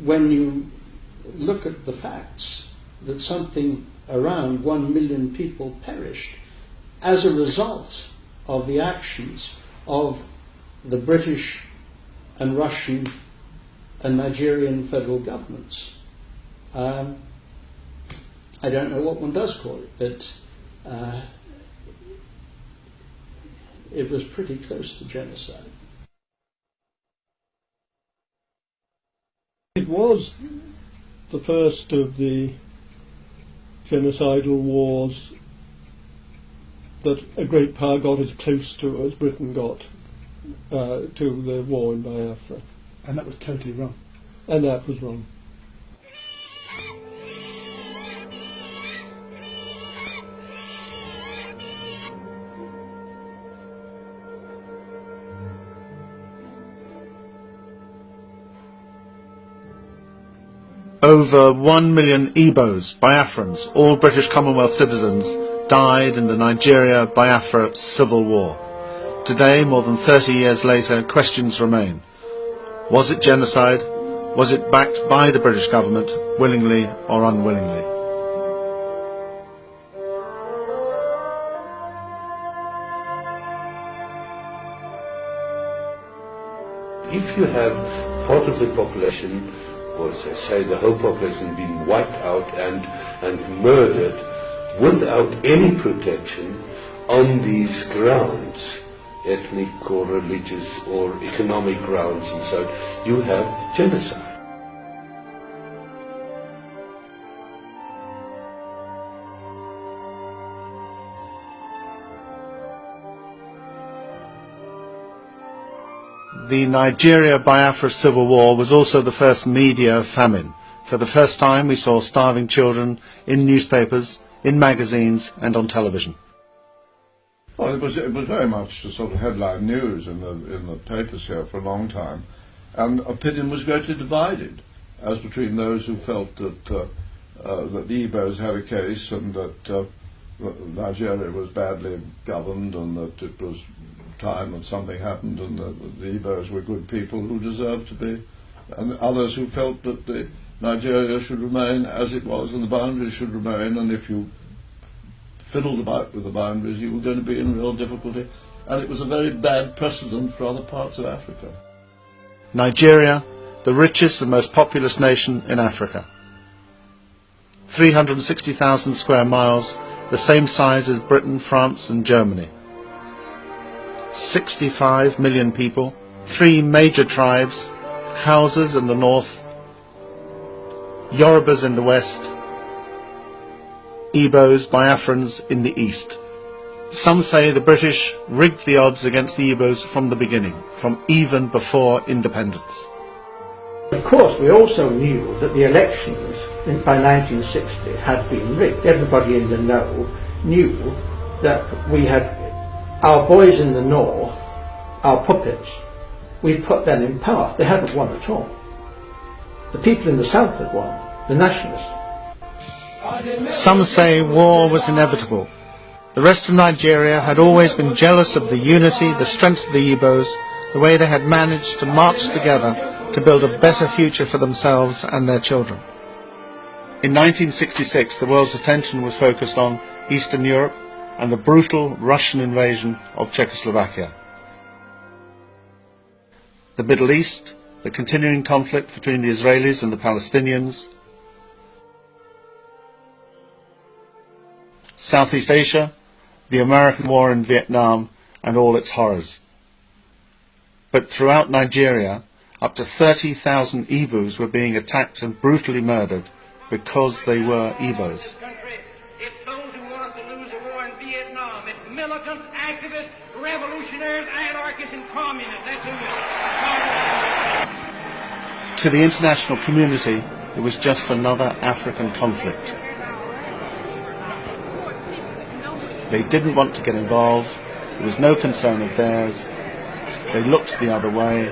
when you look at the facts, that something around 1 million people perished as a result of the actions of the British and Russian and Nigerian federal governments. I don't know what one does call it, but it was pretty close to genocide. It was the first of the genocidal wars that a great power got as close to as Britain got to the war in Biafra. And that was totally wrong. And that was wrong. Over 1 million Igbos, Biafrans, all British Commonwealth citizens, died in the Nigeria-Biafra civil war. Today, more than 30 years later, questions remain. Was it genocide? Was it backed by the British government, willingly or unwillingly? If you have part of the population, or as I say, the whole population being wiped out and murdered without any protection on these grounds, ethnic or religious or economic grounds and so on, you have genocide. The Nigeria-Biafra civil war was also the first media famine. For the first time we saw starving children in newspapers, in magazines and on television. Well, it was very much the sort of headline news in the papers here for a long time, and opinion was greatly divided as between those who felt that that the Igbos had a case and that Nigeria was badly governed and that it was time that something happened and that the Igbos were good people who deserved to be, and others who felt that Nigeria should remain as it was and the boundaries should remain, and if you fiddled about with the boundaries you were going to be in real difficulty, and it was a very bad precedent for other parts of Africa. Nigeria, the richest and most populous nation in Africa. 360,000 square miles, the same size as Britain, France and Germany. 65 million people, 3 major tribes, Hausas in the north, Yorubas in the west, Igbos, Biafrans in the east. Some say the British rigged the odds against the Igbos from the beginning, from even before independence. Of course, we also knew that the elections by 1960 had been rigged. Everybody in the know knew that we had our boys in the north, our puppets, we put them in power. They hadn't won at all. The people in the south had won, the nationalists. Some say war was inevitable. The rest of Nigeria had always been jealous of the unity, the strength of the Igbos, the way they had managed to march together to build a better future for themselves and their children. In 1966, the world's attention was focused on Eastern Europe and the brutal Russian invasion of Czechoslovakia. The Middle East, the continuing conflict between the Israelis and the Palestinians, Southeast Asia, the American war in Vietnam and all its horrors. But throughout Nigeria, up to 30,000 Igbos were being attacked and brutally murdered because they were Igbos. It's those who want us to lose the war in Vietnam. It's militants, activists, revolutionaries, anarchists, and communists. That's who it is. To the international community, it was just another African conflict. They didn't want to get involved. There was no concern of theirs. They looked the other way.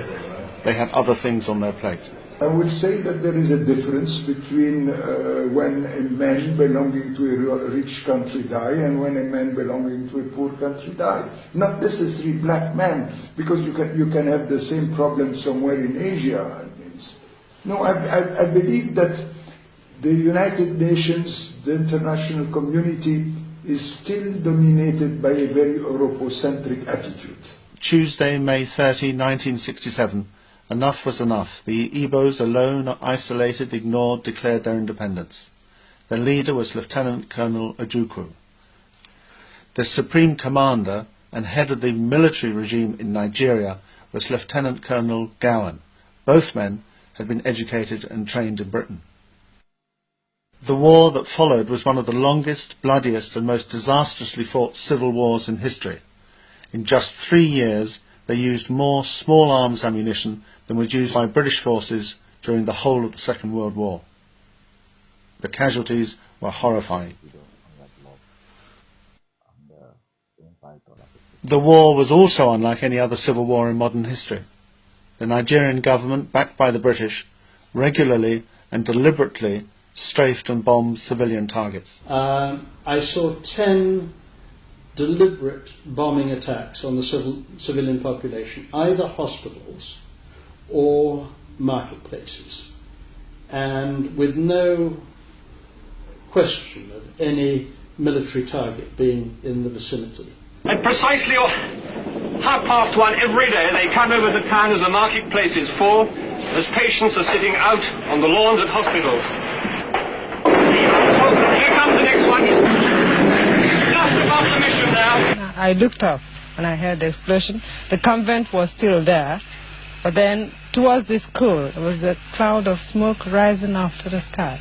They had other things on their plate. I would say that there is a difference between when a man belonging to a rich country dies and when a man belonging to a poor country dies. Not necessarily black man, because you can have the same problem somewhere in Asia. No, I believe that the United Nations, the international community, is still dominated by a very Europocentric attitude. Tuesday, May 30, 1967. Enough was enough. The Igbos, alone, isolated, ignored, declared their independence. Their leader was Lieutenant Colonel Ojukwu. The supreme commander and head of the military regime in Nigeria was Lieutenant Colonel Gowan. Both men had been educated and trained in Britain. The war that followed was one of the longest, bloodiest and most disastrously fought civil wars in history. In just 3 years they used more small arms ammunition than was used by British forces during the whole of the Second World War. The casualties were horrifying. The war was also unlike any other civil war in modern history. The Nigerian government, backed by the British, regularly and deliberately strafed and bombed civilian targets. I saw 10 deliberate bombing attacks on the civilian population, either hospitals or marketplaces, and with no question of any military target being in the vicinity. At precisely 1:30 every day, they come over the town as the marketplace is full, as patients are sitting out on the lawns at hospitals. Oh, here comes the next one. Just above the mission now. I looked up and I heard the explosion. The convent was still there, but then towards the school there was a cloud of smoke rising up to the sky.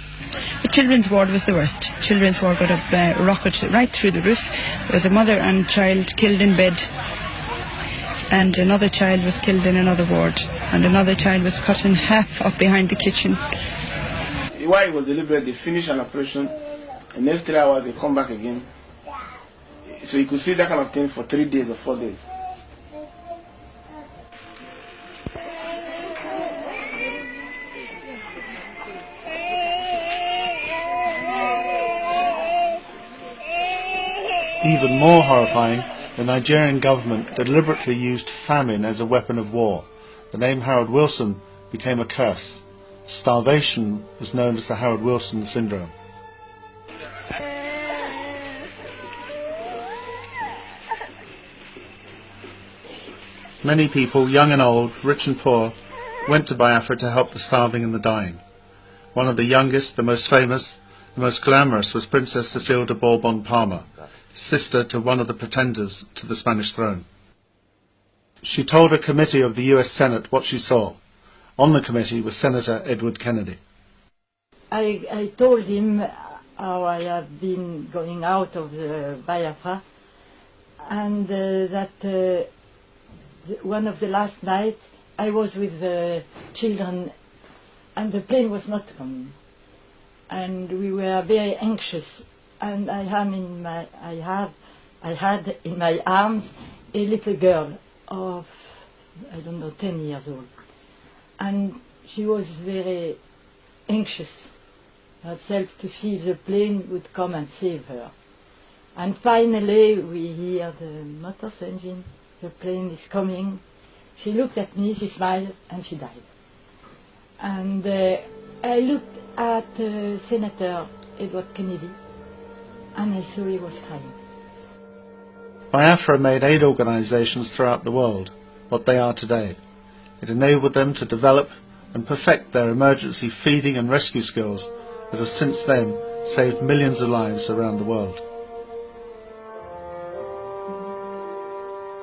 The children's ward was the worst. Children's ward got a rocket right through the roof. There was a mother and child killed in bed, and another child was killed in another ward, and another child was cut in half up behind the kitchen. Why it was deliberate, they finished an operation, and next 3 hours they come back again. So you could see that kind of thing for 3 days or 4 days. Even more horrifying, the Nigerian government deliberately used famine as a weapon of war. The name Harold Wilson became a curse. Starvation was known as the Harold Wilson syndrome. Many people, young and old, rich and poor, went to Biafra to help the starving and the dying. One of the youngest, the most famous, the most glamorous was Princess Cecile de Bourbon-Parma, sister to one of the pretenders to the Spanish throne. She told a committee of the US Senate what she saw. On the committee was Senator Edward Kennedy. I told him how I have been going out of the Biafra, and that one of the last nights I was with the children and the plane was not coming. And we were very anxious, and I had in my arms a little girl of, I don't know, 10 years old. And she was very anxious herself to see if the plane would come and save her. And finally we hear the motor's engine, the plane is coming. She looked at me, she smiled, and she died. And I looked at Senator Edward Kennedy, and I saw he was crying. Biafra made aid organisations throughout the world what they are today. It enabled them to develop and perfect their emergency feeding and rescue skills that have since then saved millions of lives around the world.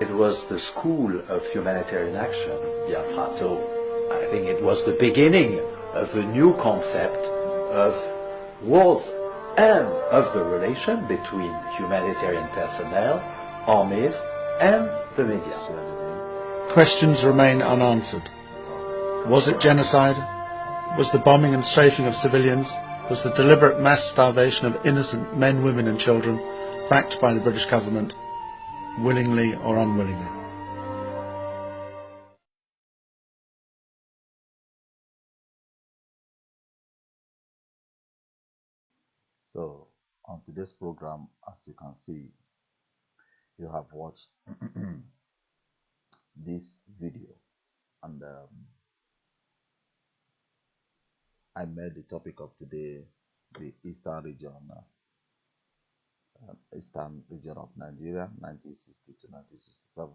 It was the school of humanitarian action, Biafra, so I think it was the beginning of a new concept of wars and of the relation between humanitarian personnel, armies and the media. Questions remain unanswered. Was it genocide? Was the bombing and strafing of civilians? Was the deliberate mass starvation of innocent men, women and children backed by the British government, willingly or unwillingly? So, on today's program, as you can see, you have watched this video, and I made the topic of today the Eastern region of Nigeria, 1960 to 1967.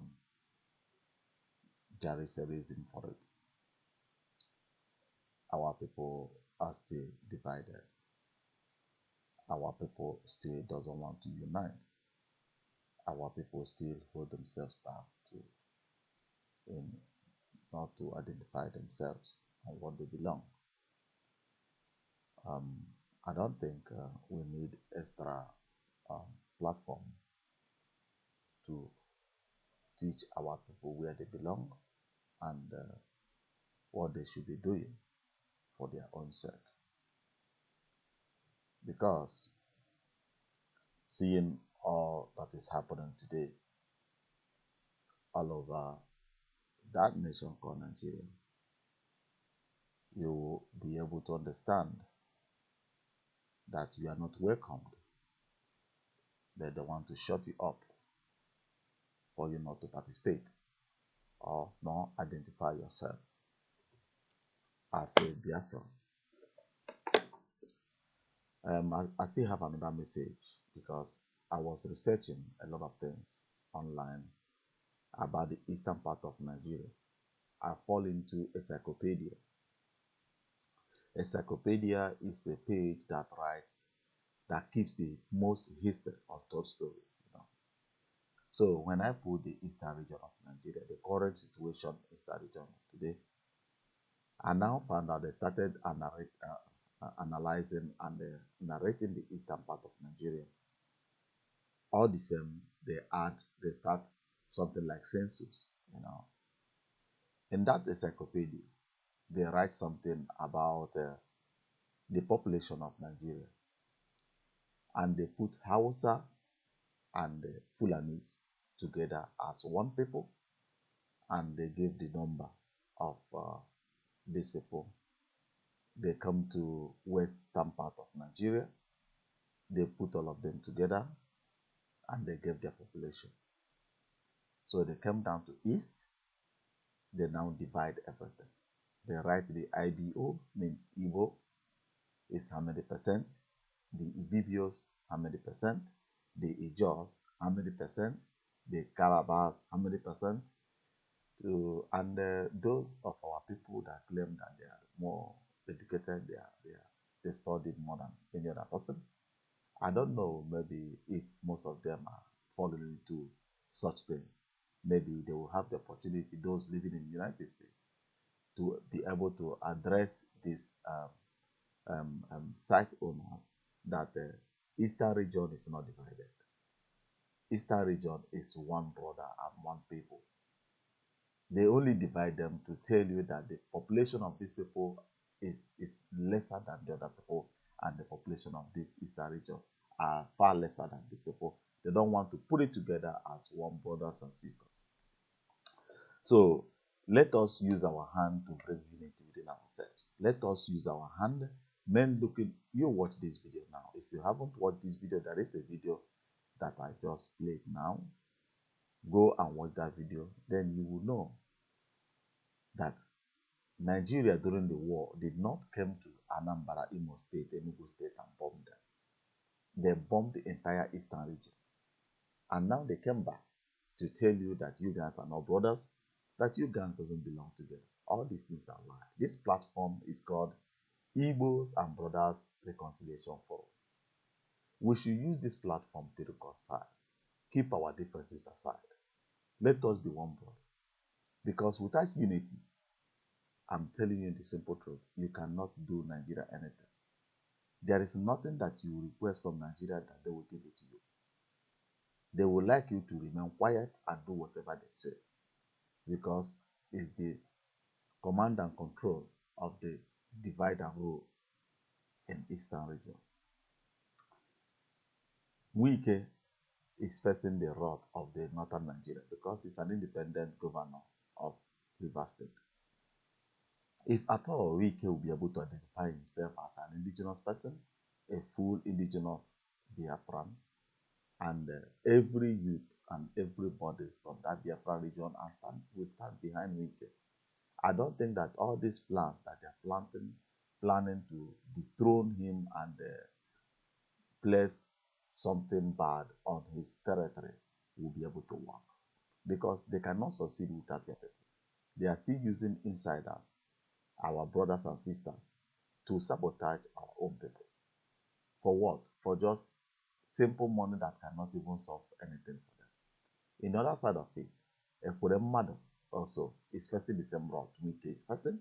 There is a reason for it. Our people are still divided. Our people still doesn't want to unite. Our people still hold themselves back not to identify themselves and what they belong. I don't think we need extra platform to teach our people where they belong and what they should be doing for their own sake. Because seeing all that is happening today all over that nation called Nigeria, you will be able to understand that you are not welcomed, that they want to shut you up for you not to participate or not identify yourself as a Biafran. I still have another message because I was researching a lot of things online about the eastern part of Nigeria. I fall into encyclopedia. Encyclopedia is a page that keeps the most history of top stories. So when I put the eastern region of Nigeria, the current situation in the eastern region of today, I now found out they started analyzing and narrating the eastern part of Nigeria. All the same, they start something like census. In that encyclopedia, they write something about the population of Nigeria, and they put Hausa and Fulanis together as one people, and they give the number of these people. They come to western part of Nigeria, they put all of them together, and they gave their population. So they come down to east, they now divide everything. They write the IBO, means Igbo, is how many percent, the Ibibios, how many percent, the Ijos, how many percent, the Calabas, how many percent, and those of our people that claim that they are more educated, they studied more than any other person. I don't know, maybe if most of them are falling into such things, maybe they will have the opportunity, those living in the United States, to be able to address these site owners that the Eastern region is not divided. Eastern region is one brother and one people. They only divide them to tell you that the population of these people is lesser than the other people, and the population of this Eastern region are far lesser than these people. They don't want to put it together as one brothers and sisters. So let us use our hand to bring unity within ourselves. Let us use our hand. Men looking, you watch this video now. If you haven't watched this video, there is a video that I just played now. Go and watch that video. Then you will know that Nigeria during the war did not come to Anambra, Imo State, Enugu State and bomb them. They bombed the entire eastern region. And now they came back to tell you that you guys are not brothers, that you guys doesn't belong together. All these things are lies. This platform is called Igbos and Brothers Reconciliation Forum. We should use this platform to reconcile. Keep our differences aside. Let us be one brother. Because without unity, I'm telling you the simple truth, you cannot do Nigeria anything. There is nothing that you request from Nigeria that they will give it to you. They would like you to remain quiet and do whatever they say, because it's the command and control of the divide and rule in Eastern region. Wike is facing the wrath of the northern Nigeria because he's an independent governor of Rivers State. If at all Wike will be able to identify himself as an indigenous person, a full indigenous Biafran, and every youth and everybody from that Biafra region will stand behind Wike, I don't think that all these plans that they're planting planning to dethrone him and place something bad on his territory will be able to work. Because they cannot succeed without their people. They are still using insiders, our brothers and sisters, to sabotage our own people. For what? For just simple money that cannot even solve anything for them. In the other side of it, Ekwuremadu also is facing the same route Wike is facing.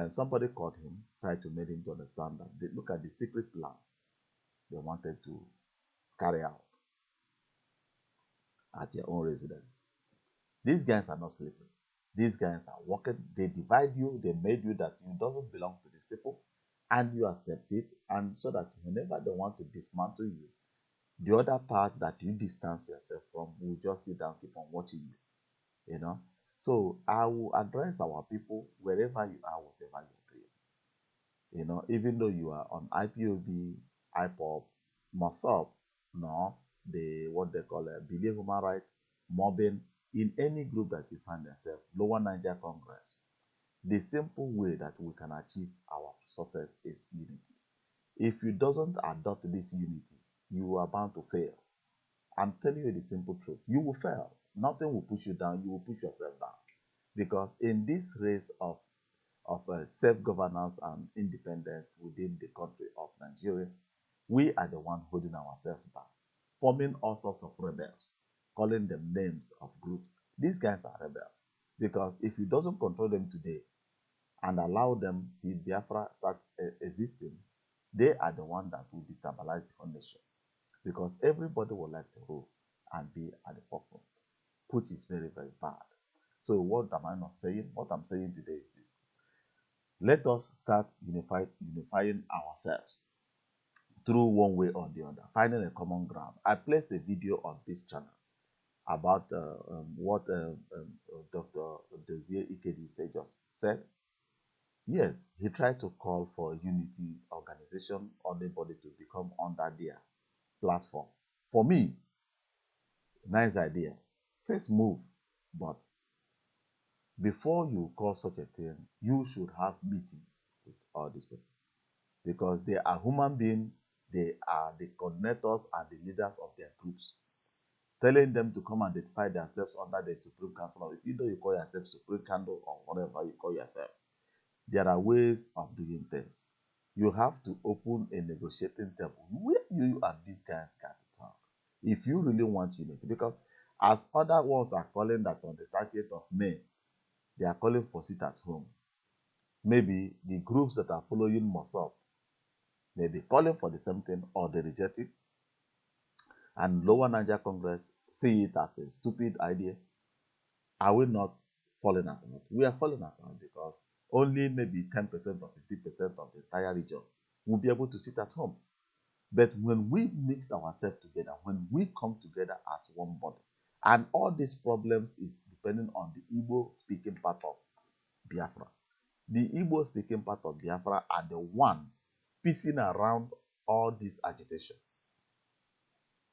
Somebody caught him, tried to make him to understand that they look at the secret plan they wanted to carry out at their own residence. These guys are not sleeping. These guys are working. They divide you. They made you that you doesn't belong to these people, and you accept it. And so that whenever they want to dismantle you, the other part that you distance yourself from will just sit down, keep on watching you. You know. So I will address our people wherever you are, whatever you're doing. You know, even though you are on IPOB, IPOB, MOSOP, no, what they call Believe Human Rights, mobbing, in any group that you find yourself, Lower Niger Congress, the simple way that we can achieve our success is unity. If you doesn't adopt this unity, you are bound to fail. I'm telling you the simple truth. You will fail. Nothing will push you down. You will push yourself down. Because in this race of self-governance and independence within the country of Nigeria, we are the one holding ourselves back, forming all sorts of rebels, calling them names of groups. These guys are rebels because if you doesn't control them today and allow them till Biafra start existing, they are the one that will destabilize the whole nation because everybody would like to rule and be at the forefront, which is very, very bad. So what am I not saying? What I'm saying today is this. Let us start unifying ourselves through one way or the other, finding a common ground. I placed a video on this channel about what Dr. Dozie Ikedife just said. Yes, he tried to call for a unity organization, anybody to become under their platform. For me, nice idea. First move, but before you call such a thing, you should have meetings with all these people because they are human beings. They are the coordinators and the leaders of their groups. Telling them to come and identify themselves under the Supreme Council, or if you don't call yourself Supreme Council or whatever you call yourself, there are ways of doing things. You have to open a negotiating table where you and these guys got to talk. If you really want unity, because as other ones are calling that on the 30th of May, they are calling for sit at home. Maybe the groups that are following MOSOP may be calling for the same thing or they reject it. And Lower Niger Congress see it as a stupid idea. Are we not falling apart? We are falling apart because only maybe 10% or 50% of the entire region will be able to sit at home. But when we mix ourselves together, when we come together as one body, and all these problems is depending on the Igbo-speaking part of Biafra. The Igbo-speaking part of Biafra are the one piecing around all this agitation.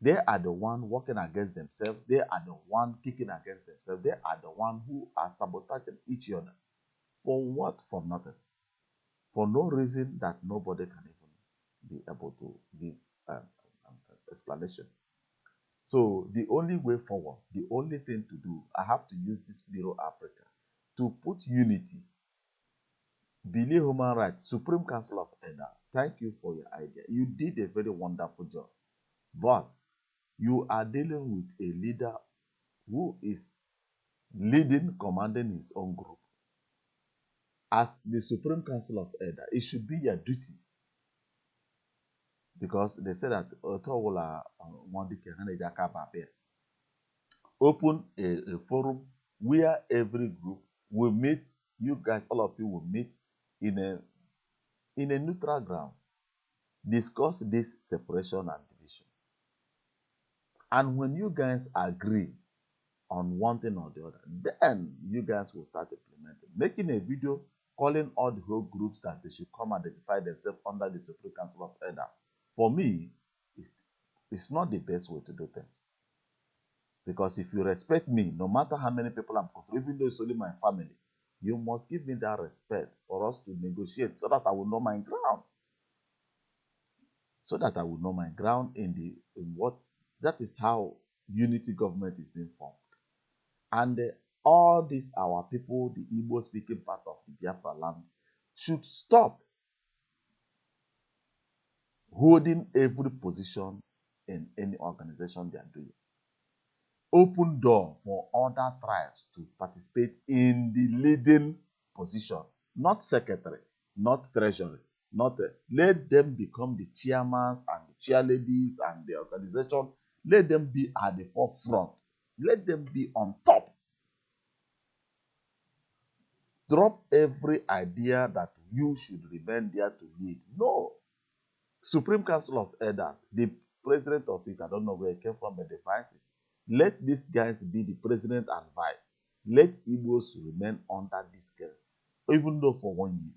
They are the one working against themselves. They are the one kicking against themselves. They are the one who are sabotaging each other. For what? For nothing. For no reason that nobody can even be able to give explanation. So the only way forward, the only thing to do, I have to use this Bureau Africa to put unity. Believe Human Rights, Supreme Council of Elders, thank you for your idea. You did a very wonderful job. But you are dealing with a leader who is leading, commanding his own group. As the Supreme Council of Elders, it should be your duty. Because they say that open a forum where every group will meet, you guys, all of you will meet in a neutral ground, discuss this separation and division. And when you guys agree on one thing or the other, then you guys will start implementing, making a video calling all the whole groups that they should come identify themselves under the Supreme Council of Elders. For me, it's not the best way to do things. Because if you respect me, no matter how many people I'm controlling, even though it's only my family, You must give me that respect for us to negotiate so that I will know my ground. So that I will know my ground in what. That is how unity government is being formed. And all these our people, the Igbo speaking part of the Biafra land, should stop holding every position in any organization they are doing. Open door for other tribes to participate in the leading position, not secretary, not treasury, not let them become the chairmen and the chairladies and the organization. Let them be at the forefront. Let them be on top. Drop every idea that you should remain there to lead. No. Supreme Council of Elders, the president of it, I don't know where it came from, but the vices. Let these guys be the president and vice. Let Igbos remain under this care, even though for 1 year.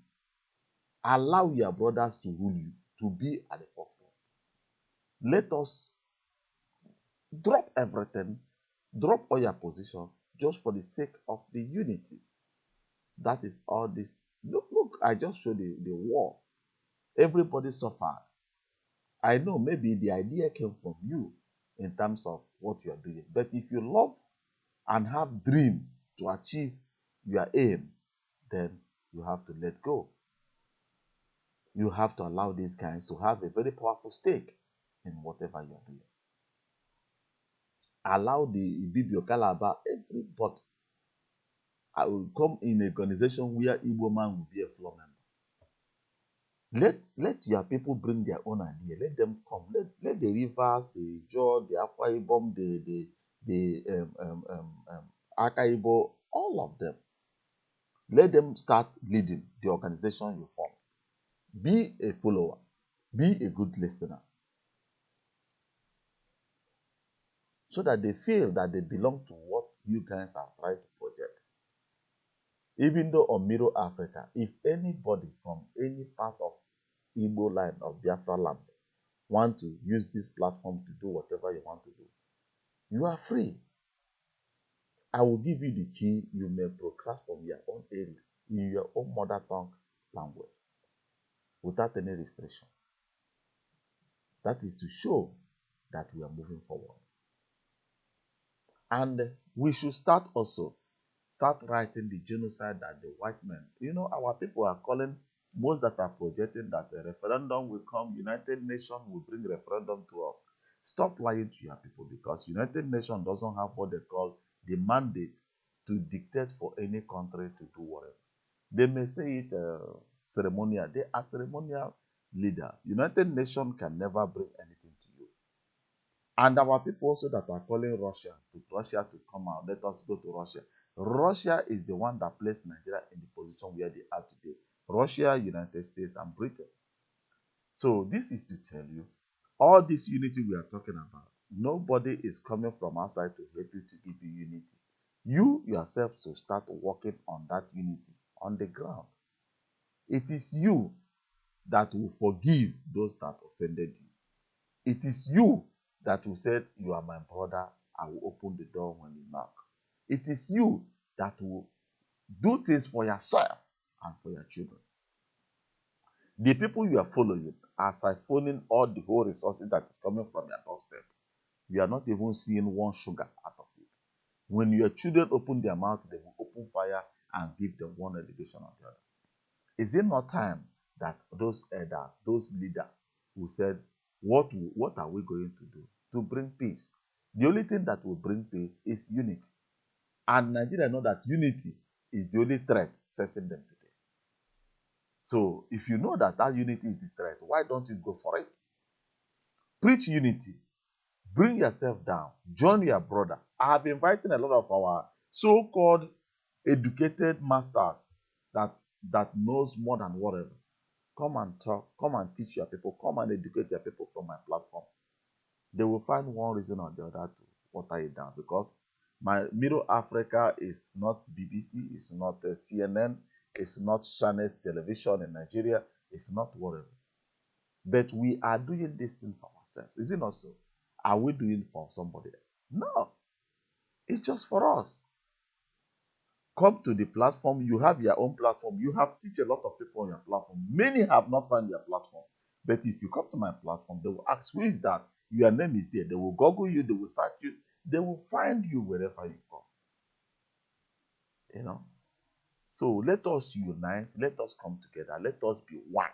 Allow your brothers to rule you, to be at the forefront. Let us drop everything, drop all your position, just for the sake of the unity. That is all this. Look, I just showed the war. Everybody suffered. I know maybe the idea came from you in terms of what you are doing. But if you love and have dream to achieve your aim, then you have to let go. You have to allow these guys to have a very powerful stake in whatever you are doing. Allow the Ibibio Kalaba, everybody. I will come in a organization where Igbo man will be a floor member. Let your people bring their own idea. Let them come. Let the Rivers, the Jaw, the Akwa Ibom, the Aka Ibo, all of them. Let them start leading the organization you form. Be a follower. Be a good listener. So that they feel that they belong to what you guys are trying to project. Even though on Middle Africa, if anybody from any part of Igbo land of Biafra land want to use this platform to do whatever you want to do, you are free. I will give you the key. You may broadcast from your own area in your own mother tongue language without any restriction. That is to show that we are moving forward. And we should start writing the genocide that the white men, our people are calling, most that are projecting that a referendum will come, United Nations will bring referendum to us. Stop lying to your people, because United Nations doesn't have what they call the mandate to dictate for any country to do whatever. They may say it ceremonial. They are ceremonial leaders. United Nations can never bring anything to you. And our people also that are calling Russia to come out, let us go to Russia. Russia is the one that placed Nigeria in the position where they are today. Russia, United States, and Britain. So this is to tell you, all this unity we are talking about, nobody is coming from outside to help you to give you unity. You yourself to start working on that unity on the ground. It is you that will forgive those that offended you. It is you that will say, you are my brother, I will open the door when you knock. It is you that will do things for yourself and for your children. The people you are following are siphoning all the whole resources that is coming from your doorstep. You are not even seeing one sugar out of it. When your children open their mouth, they will open fire and give them one education or the other. Is it not time that those elders, those leaders who said, what are we going to do to bring peace? The only thing that will bring peace is unity. And Nigeria know that unity is the only threat facing them today. So if you know that unity is the threat, why don't you go for it? Preach unity. Bring yourself down. Join your brother. I have invited a lot of our so-called educated masters that knows more than whatever. Come and talk. Come and teach your people. Come and educate your people from my platform. They will find one reason or the other to water it down, because my Middle Africa is not BBC, it's not CNN, it's not Channels Television in Nigeria, it's not whatever. But we are doing this thing for ourselves. Is it not so? Are we doing it for somebody else? No. It's just for us. Come to the platform. You have your own platform. You have teach a lot of people on your platform. Many have not found their platform. But if you come to my platform, they will ask, who is that? Your name is there. They will Google you. They will search you. They will find you wherever you go. You know. So let us unite. Let us come together. Let us be one.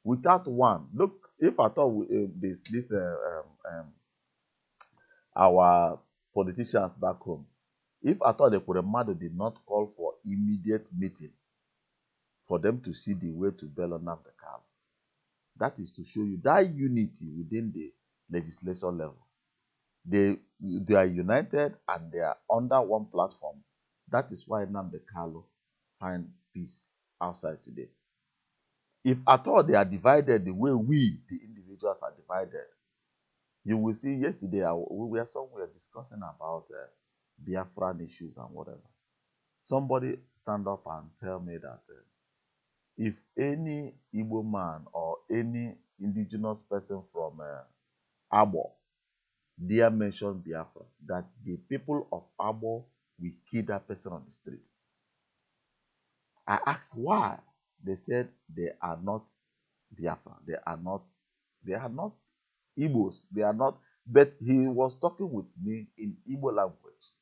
Without one, look, if at all our politicians back home, if at all the Kuremado did not call for immediate meeting for them to see the way to bail on Nnamdi Kanu, that is to show you that unity within the legislation level. They are united and they are under one platform. That is why Nnamdi Kanu find peace outside today. If at all they are divided the way we, the individuals, are divided, you will see yesterday we were somewhere discussing about Biafran issues and whatever. Somebody stand up and tell me that if any Igbo man or any indigenous person from Abo dare mention Biafra, that the people of Abo will kill that person on the street. I asked why. They said they are not Biafra. They are not Igbos. They are not. But he was talking with me in Igbo language.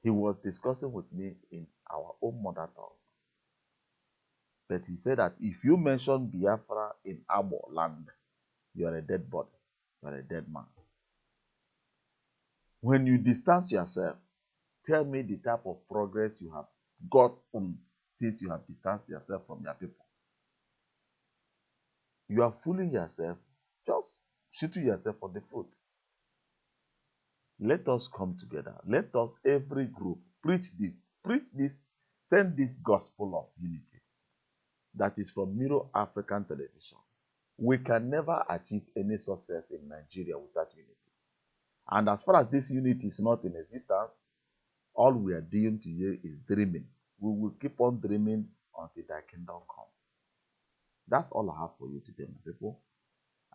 He was discussing with me in our own mother tongue. But he said that if you mention Biafra in Abo land, you are a dead body. You are a dead man. When you distance yourself, tell me the type of progress you have gotten since you have distanced yourself from your people. You are fooling yourself, just shooting yourself on the foot. Let us come together. Let us, every group, preach this, send this gospel of unity that is from Miro African Television. We can never achieve any success in Nigeria without unity. And as far as this unity is not in existence, all we are doing today is dreaming. We will keep on dreaming until thy kingdom come. That's all I have for you today, my people.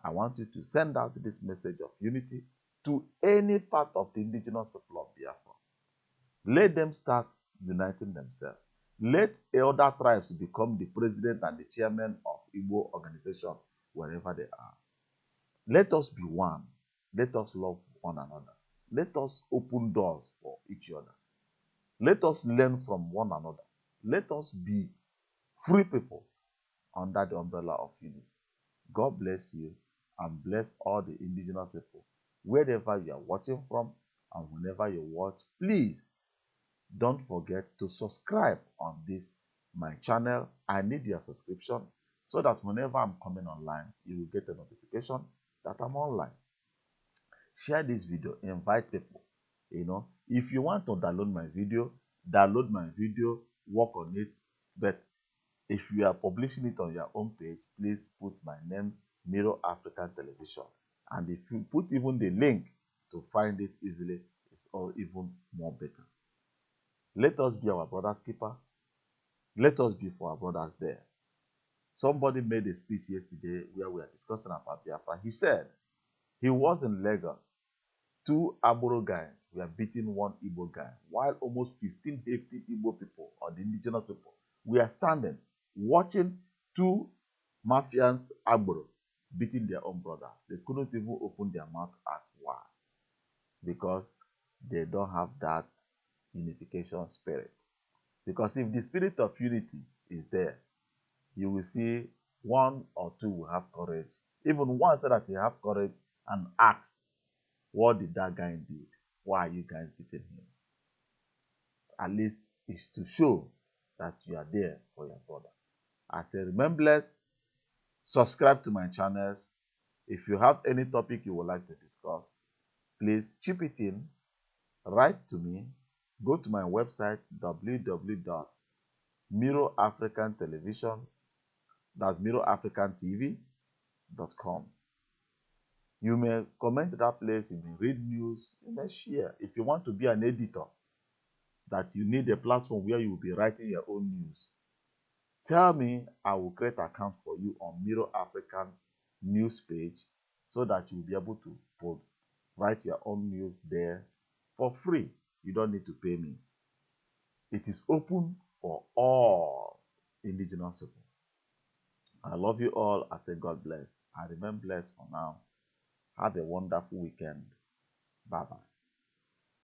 I want you to send out this message of unity to any part of the indigenous people of Biafra. Let them start uniting themselves. Let other tribes become the president and the chairman of Igbo organization wherever they are. Let us be one. Let us love one another. Let us open doors for each other. Let us learn from one another. Let us be free people under the umbrella of unity. God bless you and bless all the indigenous people. Wherever you are watching from and whenever you watch, please don't forget to subscribe on this, my channel. I need your subscription so that whenever I'm coming online, you will get a notification that I'm online. Share this video, invite people. You know, if you want to download my video, work on it. But if you are publishing it on your own page, please put my name, Miro African Television. And if you put even the link to find it easily, it's all even more better. Let us be our brother's keeper. Let us be for our brothers there. Somebody made a speech yesterday where we are discussing about Biafra. He said he was in Lagos. 2 Aboro guys were beating 1 Igbo guy, while almost 15 hefty Igbo people or the indigenous people were standing, watching 2 mafians Aboro beating their own brother. They couldn't even open their mouth as why. Because they don't have that unification spirit. Because if the spirit of unity is there, you will see 1 or 2 will have courage. Even one said that he have courage and asked, what did that guy do? Why are you guys beating him? At least it's to show that you are there for your brother. I say, remember, blessed, subscribe to my channels. If you have any topic you would like to discuss, please chip it in, write to me, go to my website, www.miroafricantelevision, that's miroafricantv.com. You may comment that place, you may read news, you may share. If you want to be an editor, that you need a platform where you will be writing your own news, tell me, I will create an account for you on Miro African news page so that you will be able to write your own news there for free. You don't need to pay me. It is open for all indigenous people. I love you all. I say God bless. I remain blessed for now. Have a wonderful weekend. Bye-bye.